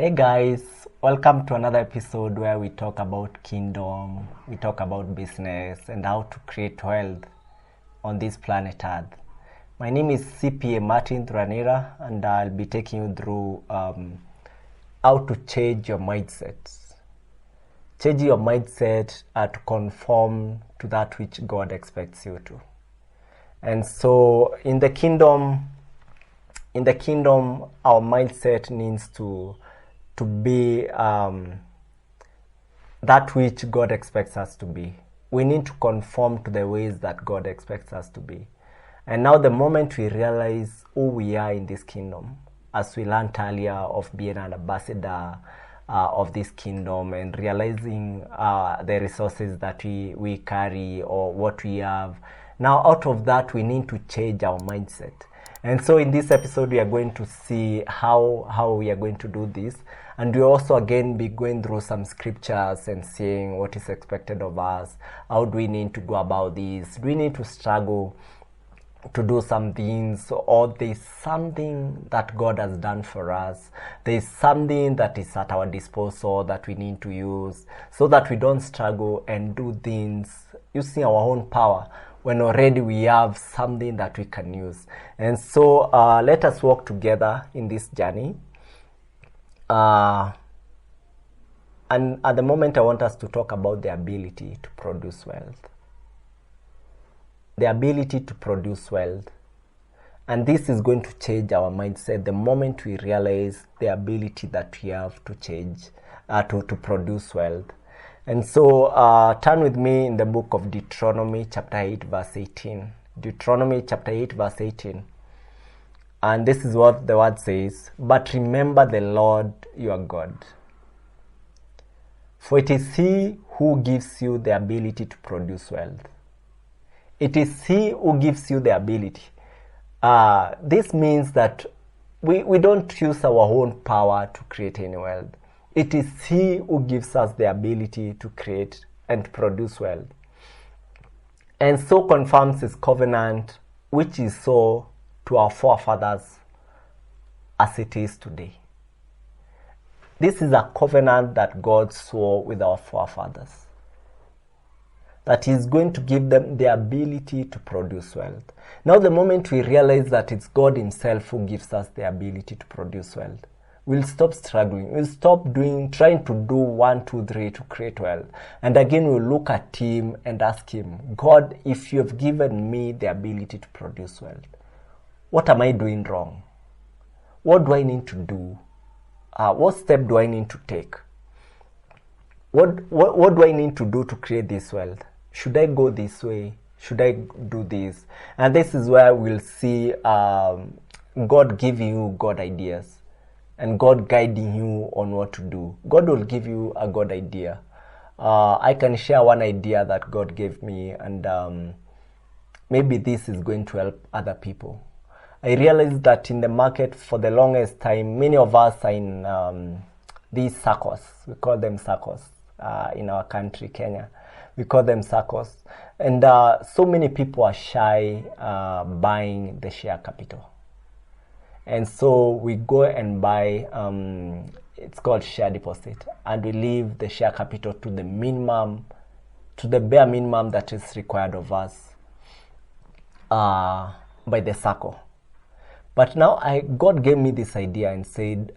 Hey guys, welcome to another episode where we talk about kingdom, we talk about business and how to create wealth on this planet Earth. My name is CPA Thuranira and I'll be taking you through how to change your mindset. Change your mindset to conform to that which God expects you to. And so in the kingdom, our mindset needs to be that which God expects us to be. We need to conform to the ways that God expects us to be. And now the moment we realize who we are in this kingdom, as we learned earlier of being an ambassador of this kingdom and realizing the resources that we carry or what we have, now out of that we need to change our mindset. And so in this episode we are going to see how we are going to do this, and we also again be going through some scriptures and seeing what is expected of us. How do we need to go about this? Do we need to struggle to do some things, or there's something that God has done for us? There's something that is at our disposal that we need to use so that we don't struggle and do things using our own power when already we have something that we can use. And so let us walk together in this journey. And at the moment I want us to talk about the ability to produce wealth. The ability to produce wealth. And this is going to change our mindset the moment we realize the ability that we have to change, to produce wealth. And so turn with me in the book of Deuteronomy chapter 8 verse 18. Deuteronomy chapter 8 verse 18. And this is what the word says: "But remember the Lord your God, for it is He who gives you the ability to produce wealth." It is He who gives you the ability. This means that we don't use our own power to create any wealth. It is He who gives us the ability to create and produce wealth. And so confirms His covenant, which is so to our forefathers as it is today. This is a covenant that God swore with our forefathers, that He's going to give them the ability to produce wealth. Now the moment we realize that it's God Himself who gives us the ability to produce wealth, we'll stop struggling. We'll stop trying to do 1, 2, 3 to create wealth. And again, we'll look at Him and ask Him, God, if you have given me the ability to produce wealth, what am I doing wrong? What do I need to do? What step do I need to take? What do I need to do to create this wealth? Should I go this way? Should I do this? And this is where we'll see God giving you God ideas and God guiding you on what to do. God will give you a God idea. I can share one idea that God gave me, and maybe this is going to help other people. I realized that in the market for the longest time, many of us are in these circles. We call them circles in our country, Kenya. We call them circles. And so many people are shy buying the share capital. And so we go and buy, it's called share deposit, and we leave the share capital to the minimum, to the bare minimum that is required of us by the circle. But now God gave me this idea and said,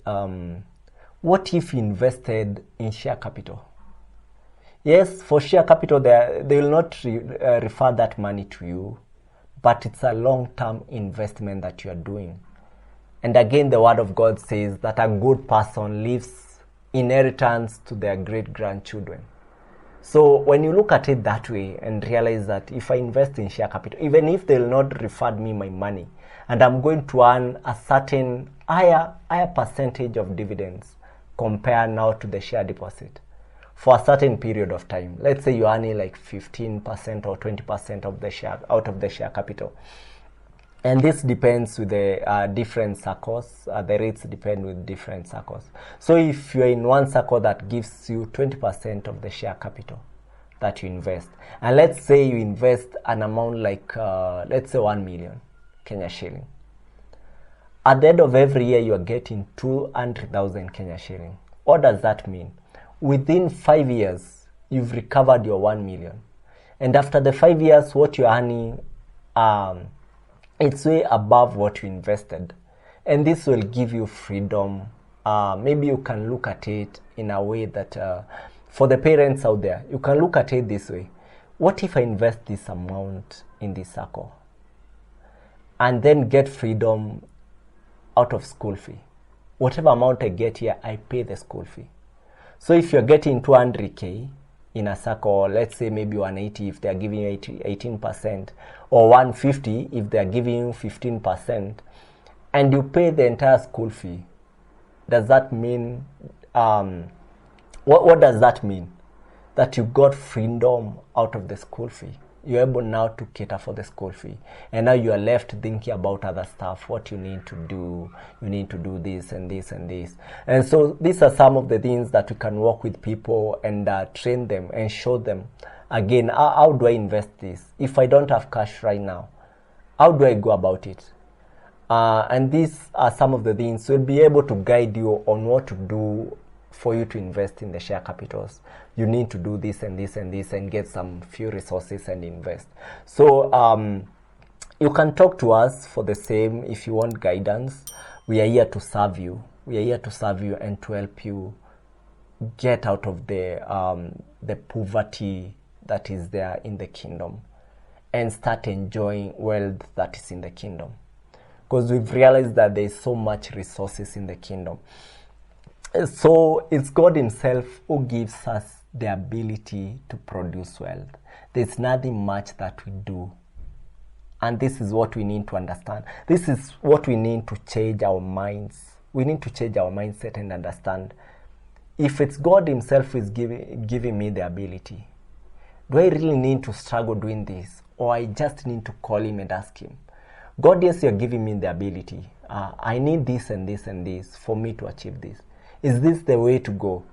what if you invested in share capital? Yes, for share capital, they will not refer that money to you, but it's a long-term investment that you are doing. And again, the word of God says that a good person leaves inheritance to their great-grandchildren. So when you look at it that way and realize that if I invest in share capital, even if they will not refund me my money, and I'm going to earn a certain higher percentage of dividends compared now to the share deposit for a certain period of time. Let's say you're earning like 15% or 20% of the share out of the share capital. And this depends with the different circles. The rates depend with different circles. So if you're in one circle that gives you 20% of the share capital that you invest, and let's say you invest an amount like, let's say 1 million Kenya shilling. At the end of every year, you are getting 200,000 Kenya shilling. What does that mean? Within 5 years, you've recovered your 1 million. And after the 5 years, what you're earning, it's way above what you invested. And this will give you freedom. Maybe you can look at it in a way that, for the parents out there, you can look at it this way. What if I invest this amount in this circle and then get freedom out of school fee? Whatever amount I get here, I pay the school fee. So if you're getting 200K in a circle, let's say maybe 180 if they're giving you 18%, or 150 if they're giving you 15%, and you pay the entire school fee, does that mean, what does that mean? That you got freedom out of the school fee. You're able now to cater for the school fee. And now you are left thinking about other stuff, what you need to do. You need to do this and this and this. And so these are some of the things that we can work with people and train them and show them. Again, how do I invest this? If I don't have cash right now, how do I go about it? And these are some of the things we'll be able to guide you on what to do for you to invest in the share capitals. You need to do this and this and this and get some few resources and invest. So you can talk to us for the same if you want guidance. We are here to serve you. We are here to serve you and to help you get out of the poverty that is there in the kingdom and start enjoying wealth that is in the kingdom. Because we've realized that there's so much resources in the kingdom. So it's God himself who gives us the ability to produce wealth. There's nothing much that we do. And this is what we need to understand. This is what we need to change our minds. We need to change our mindset and understand. If it's God himself who is giving me the ability, do I really need to struggle doing this? Or I just need to call him and ask him, God, yes, you're giving me the ability. I need this and this and this for me to achieve this. Is this the way to go?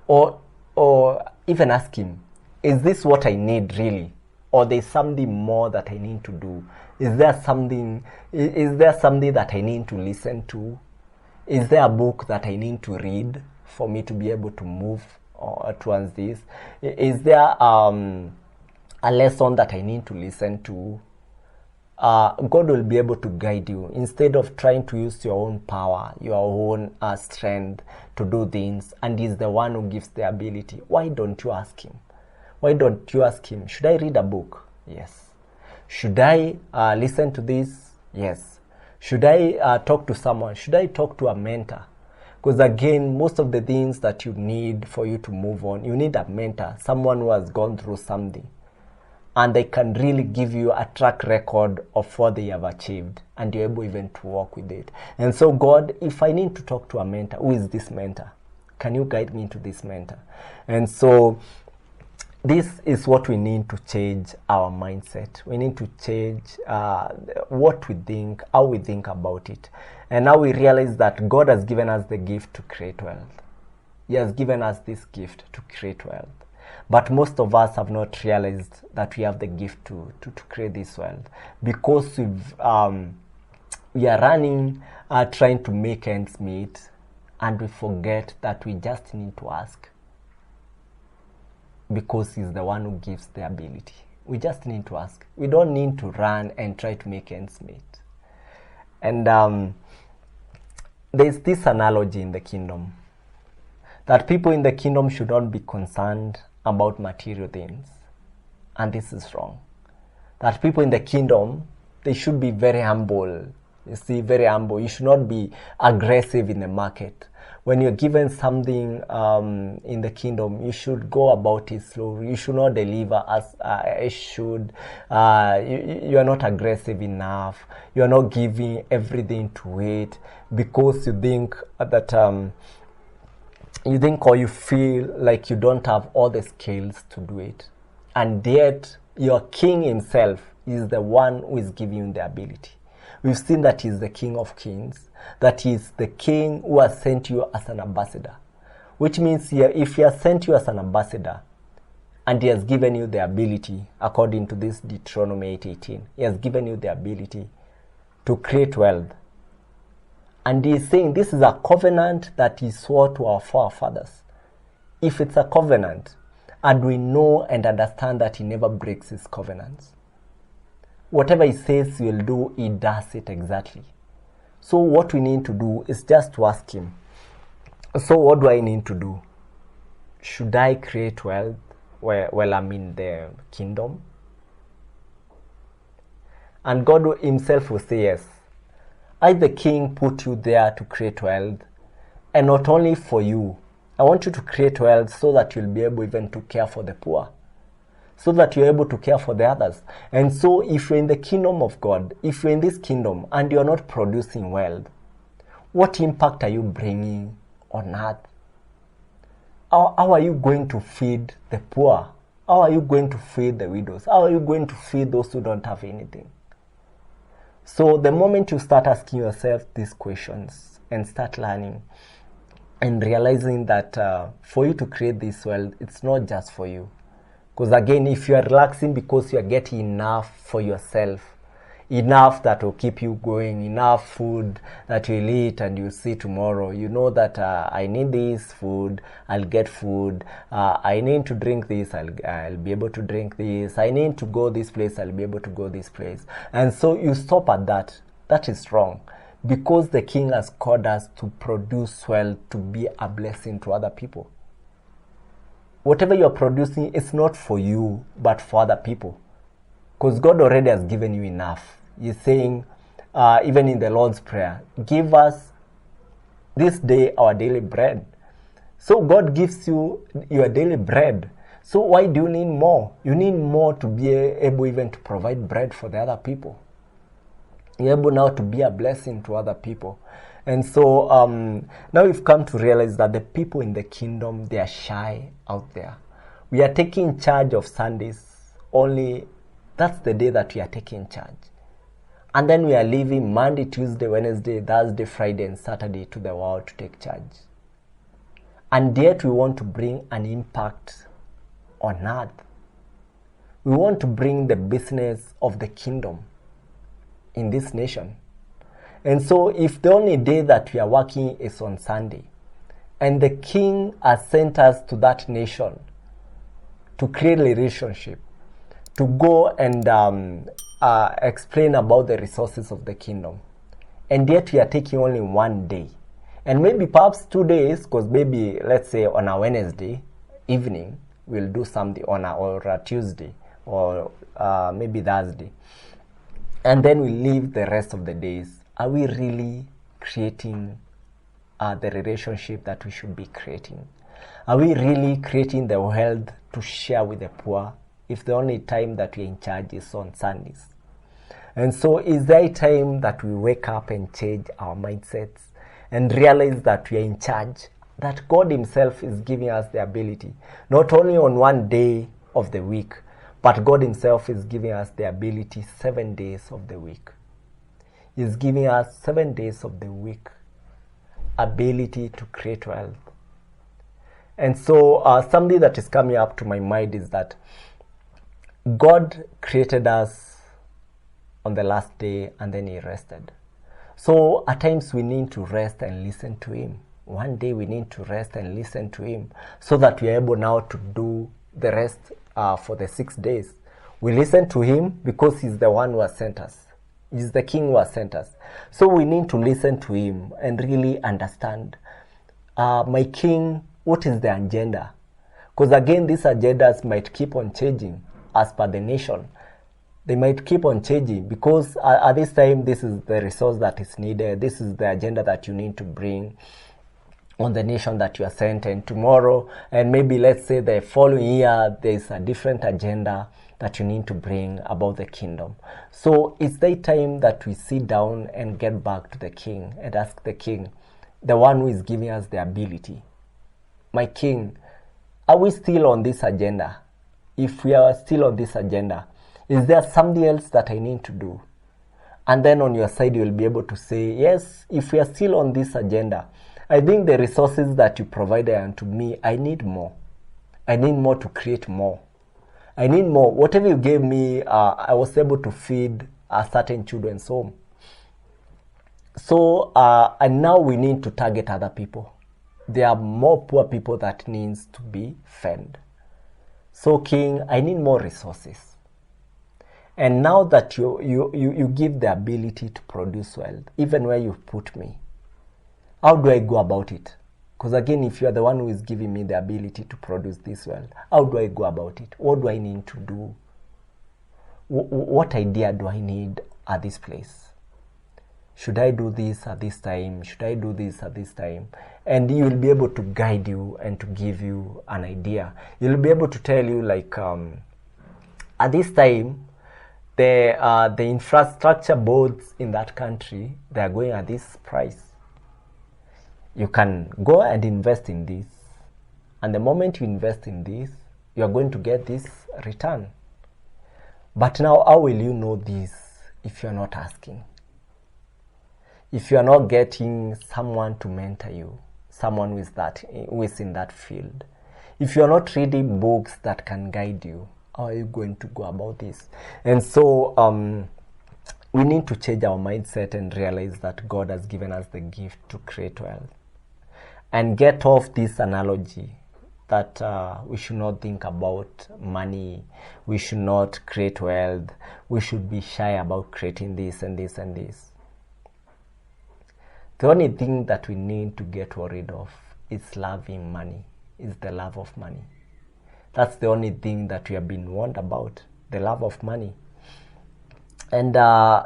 Or even ask him, is this what I need really? Or there's something more that I need to do? Is there something that I need to listen to? Is there a book that I need to read for me to be able to move towards this? Is there a lesson that I need to listen to? God will be able to guide you instead of trying to use your own power, your own strength to do things, and he's the one who gives the ability. Why don't you ask him? Why don't you ask him, should I read a book? Yes. Should I listen to this? Yes. Should I talk to someone? Should I talk to a mentor? Because again, most of the things that you need for you to move on, you need a mentor, someone who has gone through something. And they can really give you a track record of what they have achieved. And you're able even to work with it. And so God, if I need to talk to a mentor, who is this mentor? Can you guide me to this mentor? And so this is what we need to change our mindset. We need to change what we think, how we think about it. And now we realize that God has given us the gift to create wealth. He has given us this gift to create wealth. But most of us have not realized that we have the gift to create this wealth, because we are running, trying to make ends meet, and we forget that we just need to ask, because he's the one who gives the ability. We just need to ask. We don't need to run and try to make ends meet. And there's this analogy in the kingdom, that people in the kingdom should not be concerned about material things. And this is wrong. That people in the kingdom, they should be very humble. You see, very humble. You should not be aggressive in the market. When you're given something in the kingdom, you should go about it slowly. You should not deliver as I should. You are not aggressive enough. You are not giving everything to it because you think that you think or you feel like you don't have all the skills to do it. And yet, your king himself is the one who is giving you the ability. We've seen that he's the King of Kings, that he's the king who has sent you as an ambassador. Which means if he has sent you as an ambassador, and he has given you the ability, according to this Deuteronomy 8:18, he has given you the ability to create wealth. And he is saying this is a covenant that he swore to our forefathers. If it's a covenant, and we know and understand that he never breaks his covenants, whatever he says he will do, he does it exactly. So what we need to do is just to ask him, so what do I need to do? Should I create wealth while I'm in the kingdom? And God himself will say, yes, I, the king, put you there to create wealth, and not only for you. I want you to create wealth so that you'll be able even to care for the poor, so that you're able to care for the others. And so if you're in the kingdom of God, if you're in this kingdom and you're not producing wealth, what impact are you bringing on earth? How are you going to feed the poor? How are you going to feed the widows? How are you going to feed those who don't have anything? So the moment you start asking yourself these questions and start learning and realizing that for you to create this wealth, it's not just for you. Because again, if you are relaxing because you are getting enough for yourself, enough that will keep you going, enough food that you'll eat and you'll see tomorrow, you know that I need this food, I'll get food, I need to drink this, I'll be able to drink this, I need to go this place, I'll be able to go this place. And so you stop at that. That is wrong, because the king has called us to produce wealth, to be a blessing to other people. Whatever you're producing is not for you, but for other people. Because God already has given you enough. He's saying, even in the Lord's Prayer, give us this day our daily bread. So God gives you your daily bread. So why do you need more? You need more to be able even to provide bread for the other people. You're able now to be a blessing to other people. And so now we've come to realize that the people in the kingdom, they are shy out there. We are taking charge of Sundays only. That's the day that we are taking charge. And then we are leaving Monday, Tuesday, Wednesday, Thursday, Friday, and Saturday to the world to take charge. And yet we want to bring an impact on earth. We want to bring the business of the kingdom in this nation. And so if the only day that we are working is on Sunday, and the king has sent us to that nation to create a relationship, to go and explain about the resources of the kingdom, and yet we are taking only one day, and maybe perhaps 2 days, because maybe let's say on a Wednesday evening we'll do something or a Tuesday or maybe Thursday, and then we leave the rest of the days. Are we really creating the relationship that we should be creating? Are we really creating the wealth to share with the poor, if the only time that we're in charge is on Sundays? And so is there time that we wake up and change our mindsets and realize that we are in charge, that God himself is giving us the ability, not only on one day of the week, but God himself is giving us the ability 7 days of the week. He's giving us 7 days of the week ability to create wealth. And so something that is coming up to my mind is that God created us on the last day and then he rested. So at times we need to rest and listen to him. One day we need to rest and listen to him so that we are able now to do the rest for the 6 days. We listen to him because he's the one who has sent us. He's the king who has sent us. So we need to listen to him and really understand, my king, what is the agenda? Because again, these agendas might keep on changing as per the nation. They might keep on changing because at this time, this is the resource that is needed. This is the agenda that you need to bring on the nation that you are sent. And tomorrow, and maybe let's say the following year, there's a different agenda that you need to bring about the kingdom. So it's the time that we sit down and get back to the king and ask the king, the one who is giving us the ability, my king, are we still on this agenda? If we are still on this agenda, is there something else that I need to do? And then on your side, you'll be able to say, yes, if we are still on this agenda, I think the resources that you provided unto me, I need more. I need more to create more. I need more. Whatever you gave me, I was able to feed a certain children's home. So, and now we need to target other people. There are more poor people that needs to be fed. So, King, I need more resources. And now that you give the ability to produce wealth, even where you put me, how do I go about it? Because again, if you are the one who is giving me the ability to produce this wealth, how do I go about it? What do I need to do? What idea do I need at this place? Should I do this at this time? Should I do this at this time? And he will be able to guide you and to give you an idea. He'll be able to tell you, like, at this time, the infrastructure boards in that country, they are going at this price. You can go and invest in this. And the moment you invest in this, you are going to get this return. But now, how will you know this if you are not asking? If you are not getting someone to mentor you, someone who is in that field, if you are not reading books that can guide you, how are you going to go about this? And so we need to change our mindset and realize that God has given us the gift to create wealth. And get off this analogy that we should not think about money, we should not create wealth, we should be shy about creating this and this and this. The only thing that we need to get rid of is loving money, is the love of money. That's the only thing that we have been warned about, the love of money. And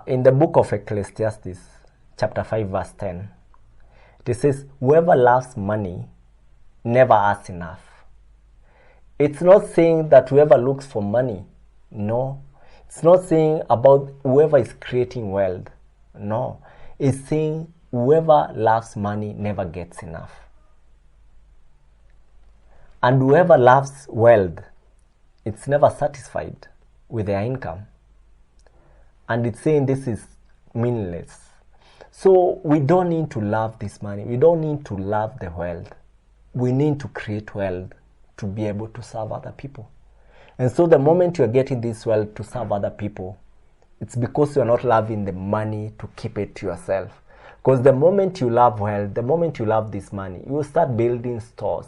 in the book of Ecclesiastes, chapter 5, verse 10, it says, whoever loves money never has enough. It's not saying that whoever looks for money. No. It's not saying about whoever is creating wealth. No. It's saying whoever loves money never gets enough. And whoever loves wealth, it's never satisfied with their income. And it's saying this is meaningless. So we don't need to love this money. We don't need to love the wealth. We need to create wealth to be able to serve other people. And so the moment you're getting this wealth to serve other people, it's because you're not loving the money to keep it to yourself. Because the moment you love wealth, the moment you love this money, you will start building stores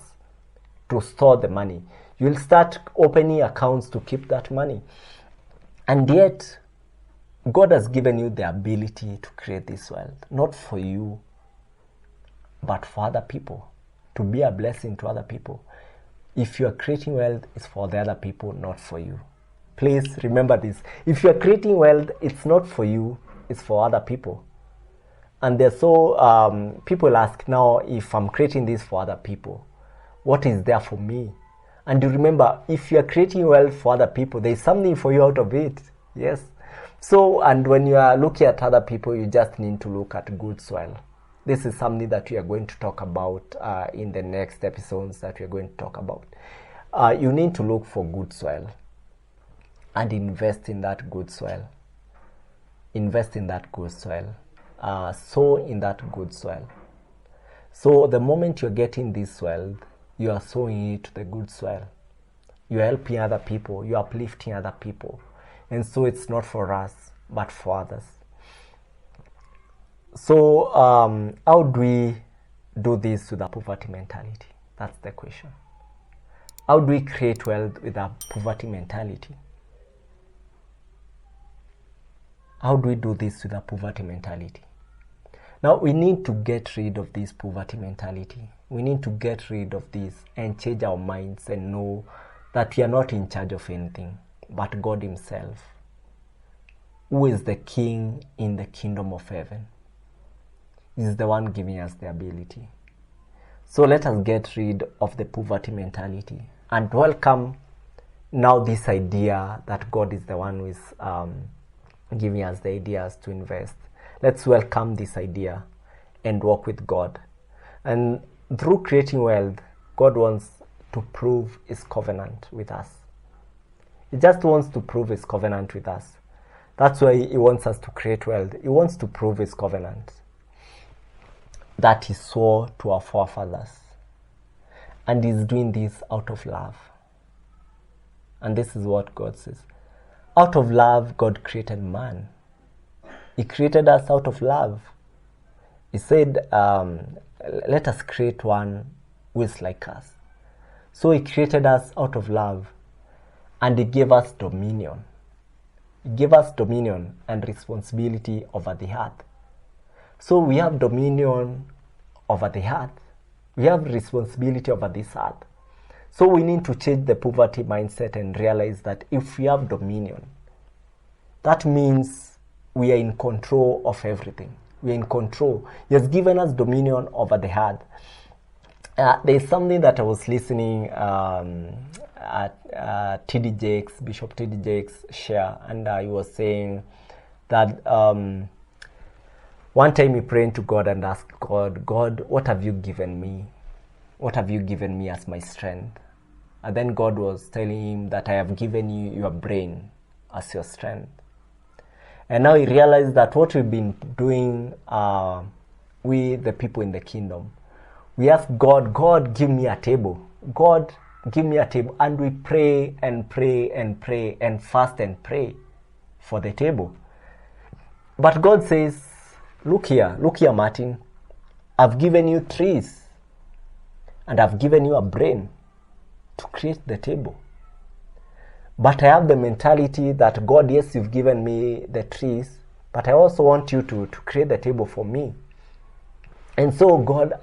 to store the money. You will start opening accounts to keep that money. And yet, God has given you the ability to create this wealth, not for you, but for other people, to be a blessing to other people. If you are creating wealth, it's for the other people, not for you. Please remember this. If you are creating wealth, it's not for you, it's for other people. And so people ask now, if I'm creating this for other people, what is there for me? And you remember, if you are creating wealth for other people, there is something for you out of it. Yes. So, and when you are looking at other people, you just need to look at good soil. This is something that we are going to talk about in the next episodes that we are going to talk about. You need to look for good soil and invest in that good soil. Invest in that good soil. Sow in that good soil. So the moment you're getting this wealth, you are sowing it to the good soil. You're helping other people. You're uplifting other people. And so it's not for us, but for others. So how do we do this with a poverty mentality? That's the question. How do we create wealth with a poverty mentality? How do we do this with a poverty mentality? Now we need to get rid of this poverty mentality. We need to get rid of this and change our minds and know that we are not in charge of anything, but God Himself, who is the King in the kingdom of heaven. He is the one giving us the ability. So let us get rid of the poverty mentality and welcome now this idea that God is the one who is giving us the ideas to invest. Let's welcome this idea and walk with God. And through creating wealth, God wants to prove His covenant with us. He just wants to prove His covenant with us. That's why He wants us to create wealth. He wants to prove His covenant that He swore to our forefathers. And He's doing this out of love. And this is what God says. Out of love, God created man. He created us out of love. He said, let us create one who is like us. So he created us out of love, and he gave us dominion. He gave us dominion and responsibility over the earth. So we have dominion over the earth. We have responsibility over this earth. So we need to change the poverty mindset and realize that if we have dominion, that means we are in control of everything. We are in control. He has given us dominion over the earth. There's something that I was listening at T.D. Jakes, Bishop T.D. Jakes share, and he was saying that one time he prayed to God and asked God, God, what have you given me? What have you given me as my strength? And then God was telling him that I have given you your brain as your strength. And now he realized that what we've been doing with the people in the kingdom, we ask God, God, give me a table. God, give me a table. And we pray and pray and pray and fast and pray for the table. But God says, look here, Martin. I've given you trees and I've given you a brain to create the table. But I have the mentality that, God, yes, you've given me the trees, but I also want you to create the table for me. And so God,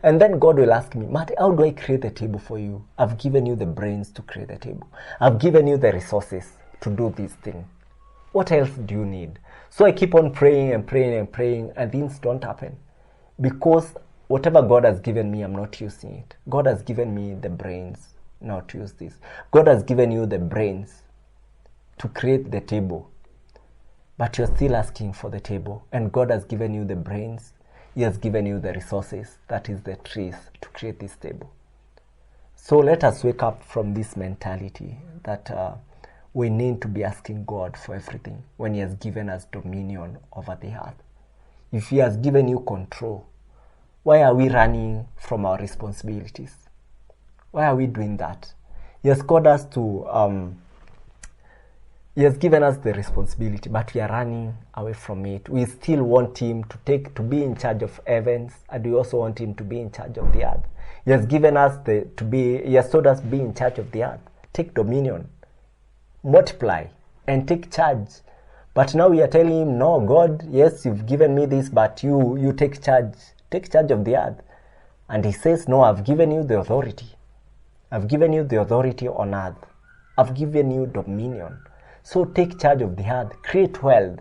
and then God will ask me, Martin, how do I create the table for you? I've given you the brains to create the table. I've given you the resources to do this thing. What else do you need? So I keep on praying and praying and praying, and things don't happen. Because whatever God has given me, I'm not using it. God has given me the brains now to use this. God has given you the brains to create the table, but you're still asking for the table. And God has given you the brains. He has given you the resources, that is the trees, to create this table. So let us wake up from this mentality that we need to be asking God for everything when He has given us dominion over the earth. If He has given you control, why are we running from our responsibilities? Why are we doing that? He has called us to, He has given us the responsibility, but we are running away from it. We still want Him to be in charge of heavens, and we also want Him to be in charge of the earth. He has given us He has told us to be in charge of the earth. Take dominion, multiply, and take charge. But now we are telling Him, no, God, yes, you've given me this, but you take charge. Take charge of the earth. And He says, no, I've given you the authority. I've given you the authority on earth. I've given you dominion. So take charge of the earth. Create wealth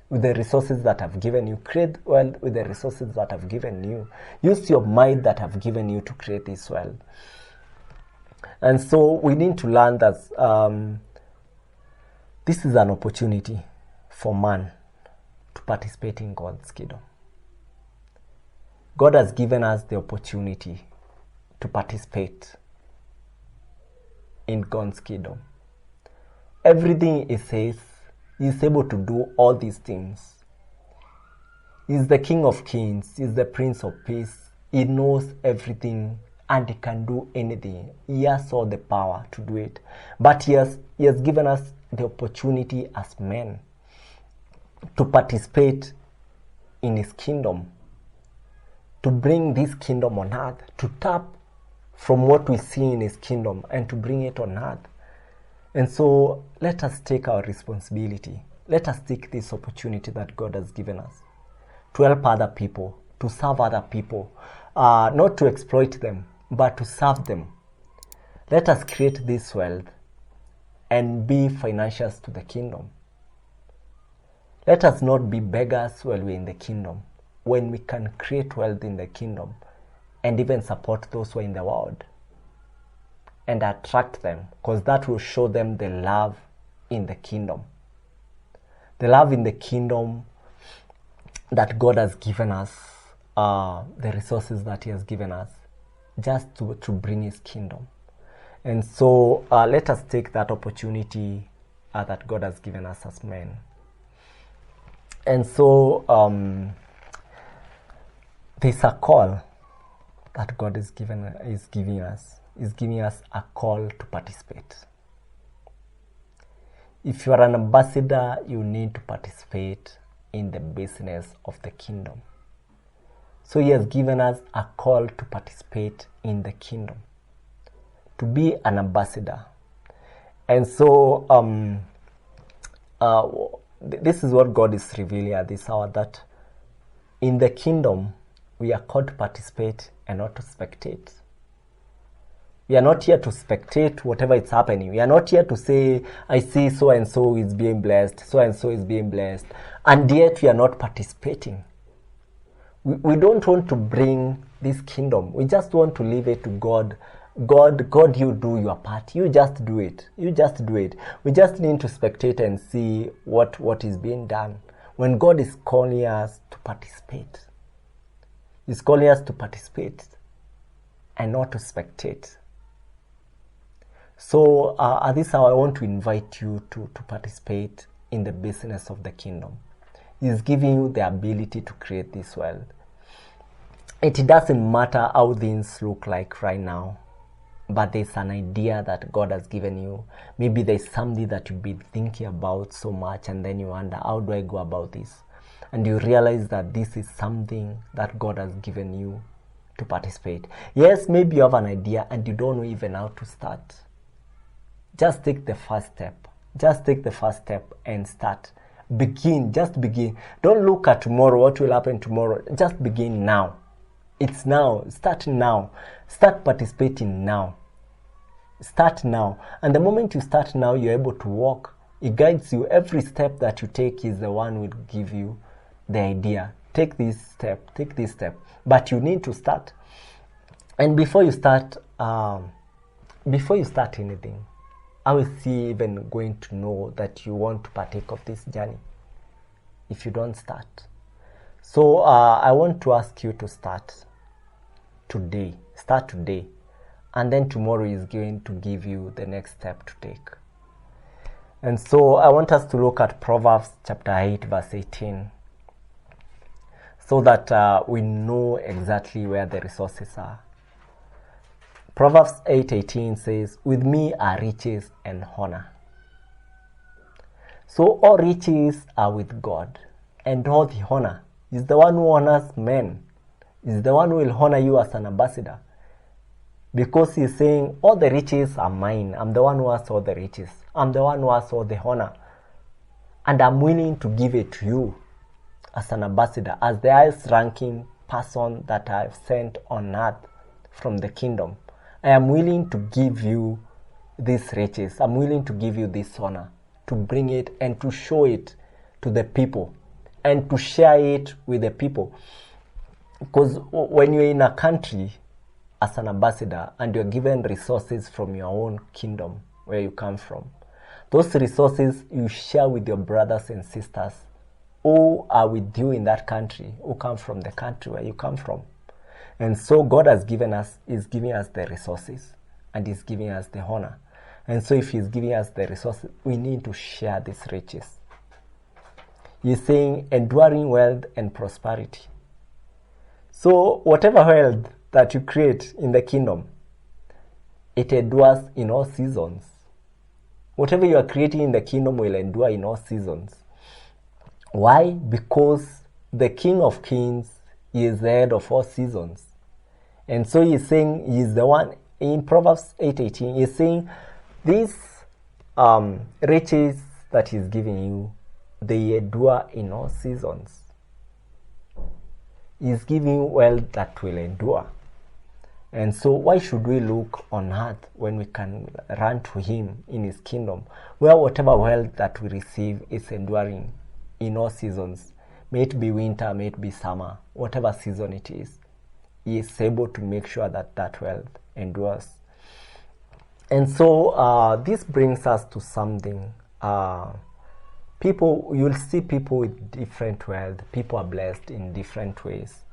with the resources that I've given you. Create wealth with the resources that I've given you. Use your mind that I've given you to create this wealth. And so we need to learn that this is an opportunity for man to participate in God's kingdom. God has given us the opportunity to participate in God's kingdom. Everything He says, He is able to do all these things. He is the King of Kings. He is the Prince of Peace. He knows everything and He can do anything. He has all the power to do it. But He has given us the opportunity as men to participate in His kingdom, to bring this kingdom on earth, to tap from what we see in His kingdom and to bring it on earth. And so let us take our responsibility. Let us take this opportunity that God has given us to help other people, to serve other people, not to exploit them, but to serve them. Let us create this wealth and be financiers to the kingdom. Let us not be beggars while we're in the kingdom, when we can create wealth in the kingdom and even support those who are in the world and attract them, because that will show them the love in the kingdom. The love in the kingdom that God has given us, the resources that He has given us, just to bring His kingdom. And so let us take that opportunity that God has given us as men. And so there's a call that God is giving us. Is giving us a call to participate. If you are an ambassador, you need to participate in the business of the kingdom. So he has given us a call to participate in the kingdom, to be an ambassador. And so this is what God is revealing at this hour, that in the kingdom we are called to participate and not to spectate. We are not here to spectate whatever is happening. We are not here to say, I see so and so is being blessed, so and so is being blessed, and yet we are not participating. We don't want to bring this kingdom. We just want to leave it to God. God, you do your part. You just do it. You just do it. We just need to spectate and see what is being done. When God is calling us to participate, He's calling us to participate and not to spectate. So at this hour, I want to invite you to participate in the business of the kingdom. He's giving you the ability to create this wealth. It doesn't matter how things look like right now, but there's an idea that God has given you. Maybe there's something that you've been thinking about so much, and then you wonder, how do I go about this? And you realize that this is something that God has given you to participate. Yes, maybe you have an idea and you don't know even how to start. Just take the first step. Just take the first step and start. Begin. Just begin. Don't look at tomorrow, what will happen tomorrow. Just begin now. It's now. Start now. Start participating now. Start now. And the moment you start now, you're able to walk. It guides you. Every step that you take is the one will give you the idea. Take this step. Take this step. But you need to start. And before you start anything, how is he even going to know that you want to partake of this journey if you don't start? So I want to ask you to start today. Start today. And then tomorrow is going to give you the next step to take. And so I want us to look at Proverbs chapter 8, verse 18. So that we know exactly where the resources are. Proverbs 8:18 says, with me are riches and honor. So all riches are with God, and all the honor is the one who honors men, is the one who will honor you as an ambassador. Because he's saying, all the riches are mine. I'm the one who has all the riches. I'm the one who has all the honor. And I'm willing to give it to you as an ambassador, as the highest ranking person that I've sent on earth from the kingdom. I am willing to give you these riches. I'm willing to give you this honor, to bring it and to show it to the people and to share it with the people. Because when you're in a country as an ambassador and you're given resources from your own kingdom where you come from, those resources you share with your brothers and sisters who are with you in that country, who come from the country where you come from. And so God has given us, is giving us the resources and is giving us the honor. And so if he's giving us the resources, we need to share these riches. He's saying enduring wealth and prosperity. So whatever wealth that you create in the kingdom, it endures in all seasons. Whatever you are creating in the kingdom will endure in all seasons. Why? Because the King of Kings is the head of all seasons. And so he's saying, he's the one, in Proverbs 8:18, he's saying, these riches that he's giving you, they endure in all seasons. He's giving you wealth that will endure. And so why should we look on earth when we can run to him in his kingdom, where whatever wealth that we receive is enduring in all seasons? May it be winter, may it be summer, whatever season it is, he is able to make sure that that wealth endures. And so this brings us to something. You'll see people with different wealth. People are blessed in different ways.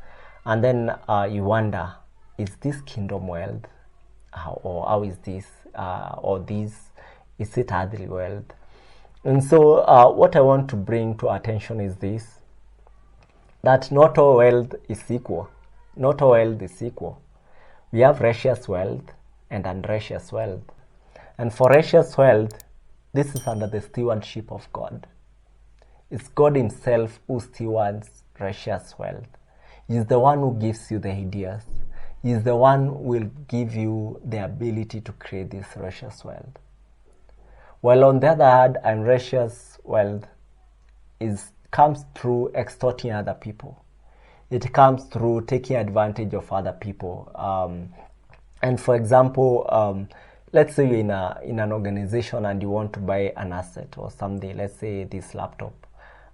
And then you wonder, is this kingdom wealth? Or how is this? Is it earthly wealth? And so what I want to bring to attention is this, that not all wealth is equal. Not all wealth is equal. We have righteous wealth and unrighteous wealth. And for righteous wealth, this is under the stewardship of God. It's God himself who stewards righteous wealth. He is the one who gives you the ideas. He is the one who will give you the ability to create this righteous wealth. While on the other hand, unrighteous wealth comes through extorting other people. It comes through taking advantage of other people. And for example, let's say you're in an organization and you want to buy an asset or something, let's say this laptop,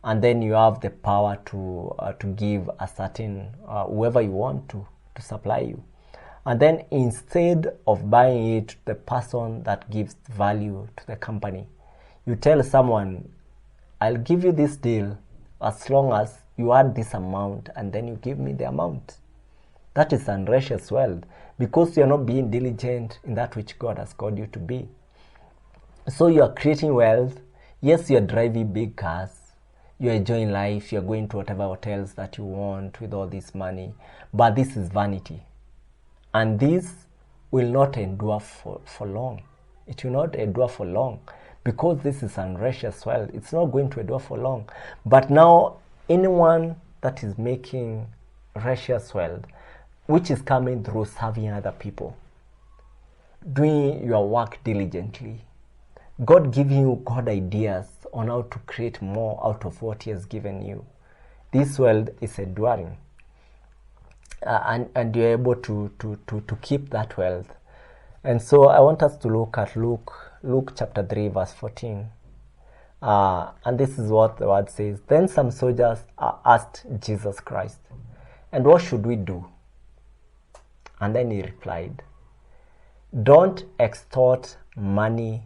and then you have the power to give a certain whoever you want to supply you. And then instead of buying it, the person that gives value to the company, you tell someone, I'll give you this deal as long as you add this amount and then you give me the amount. That is unrighteous wealth, because you are not being diligent in that which God has called you to be. So you are creating wealth. Yes, you are driving big cars. You are enjoying life. You are going to whatever hotels that you want with all this money. But this is vanity. And this will not endure for long. It will not endure for long, because this is unrighteous wealth. It's not going to endure for long. But now, anyone that is making righteous wealth, which is coming through serving other people, doing your work diligently, God giving you God ideas on how to create more out of what He has given you, this wealth is enduring. And you're able to keep that wealth. And so I want us to look at Luke chapter 3 verse 14. And this is what the word says. Then some soldiers asked Jesus Christ, and what should we do? And then He replied, don't extort money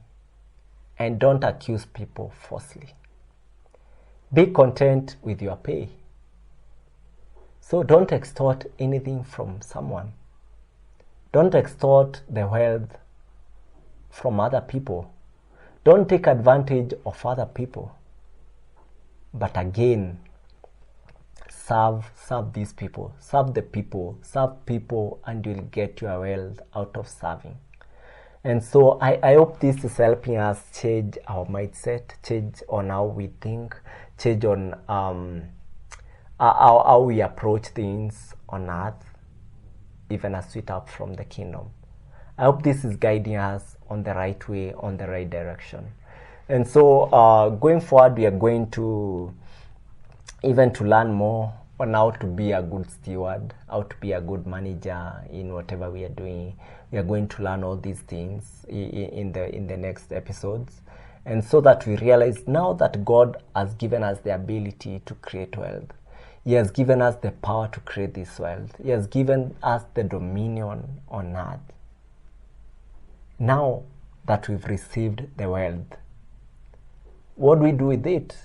and don't accuse people falsely. Be content with your pay. So don't extort anything from someone. Don't extort the wealth from other people. Don't take advantage of other people. But again, serve these people. Serve the people. Serve people, and you'll get your wealth out of serving. And so I hope this is helping us change our mindset, change on how we think, change on how we approach things on earth, even as we tap from the kingdom. I hope this is guiding us on the right way, on the right direction. And so going forward, we are going to learn more on how to be a good steward, how to be a good manager in whatever we are doing. We are going to learn all these things in the next episodes. And so that we realize now that God has given us the ability to create wealth. He has given us the power to create this wealth. He has given us the dominion on earth. Now that we've received the wealth, what do we do with it?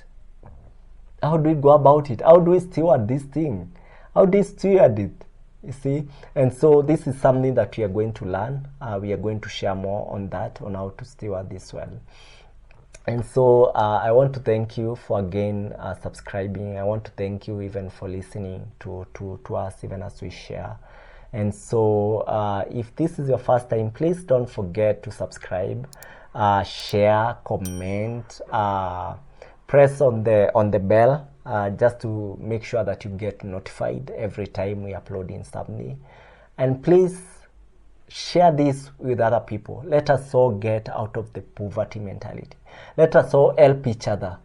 How do we go about it? How do we steward this thing? How do we steward it? You see? And so this is something that we are going to learn. We are going to share more on that, on how to steward this wealth. And so I want to thank you for again subscribing. I want to thank you even for listening to us even as we share. And so if this is your first time, please don't forget to subscribe, share, comment, press on the bell just to make sure that you get notified every time we upload in something. And please share this with other people. Let us all get out of the poverty mentality. Let us all help each other.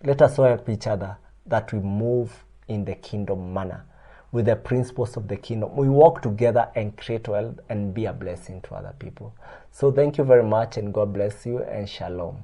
Let us all help each other that we move in the kingdom manner with the principles of the kingdom. We work together and create wealth and be a blessing to other people. So thank you very much, and God bless you, and shalom.